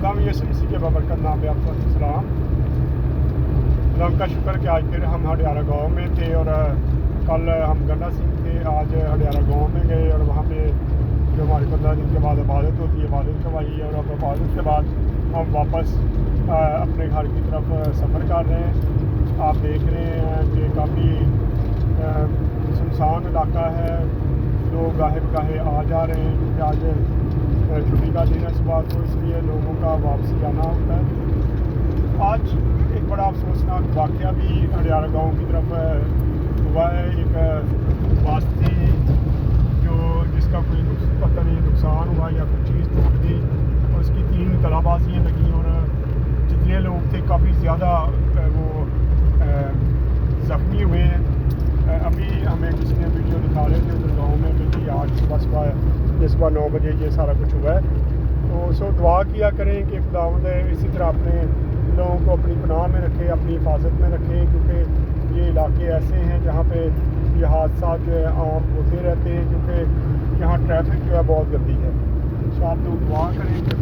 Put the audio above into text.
खुदाम यसु मसीह के बबरकत नाम पे आपको सलाम। खुदा का शुक्र कि आज फिर हम हडियाला गांव में थे और कल हम गंडा सिंह थे। आज हडियाला गांव में गए और वहाँ पे जो हमारी 15 दिन के बाद इबादत होती है, इबादत करवाई है। और अब इबादत के बाद हम वापस अपने घर की तरफ सफ़र कर रहे हैं। आप देख रहे हैं कि काफ़ी सुनसान इलाका है, लोग गाहे बगाहे आ जा रहे हैं क्योंकि आज छुट्टी का दिन है सुबह, तो इसलिए लोगों का वापसी आना होता है। आज एक बड़ा अफसोसनाक वाक़या भी हडियाला गांव की तरफ हुआ है। एक बात थी जिसका कोई पता नहीं नुकसान हुआ या कुछ चीज़ टूट गई और उसकी 3 कलाबाजियाँ लगी और जितने लोग थे काफ़ी ज़्यादा वो ज़ख्मी हुए हैं। अभी हमें किसी ने वीडियो दिखा रहे थे उधर गाँव में कि आज सुबह 9 बजे ये सारा कुछ हुआ है। तो सो दुआ किया करें कि खुदावंद इसी तरह अपने लोगों को अपनी पनाह में रखे, अपनी हिफाजत में रखें, क्योंकि ये इलाके ऐसे हैं जहाँ पे ये हादसा जो है आम होते रहते हैं, क्योंकि यहाँ ट्रैफिक जो है बहुत गंदी है। तो आप लोग दुआ करें कि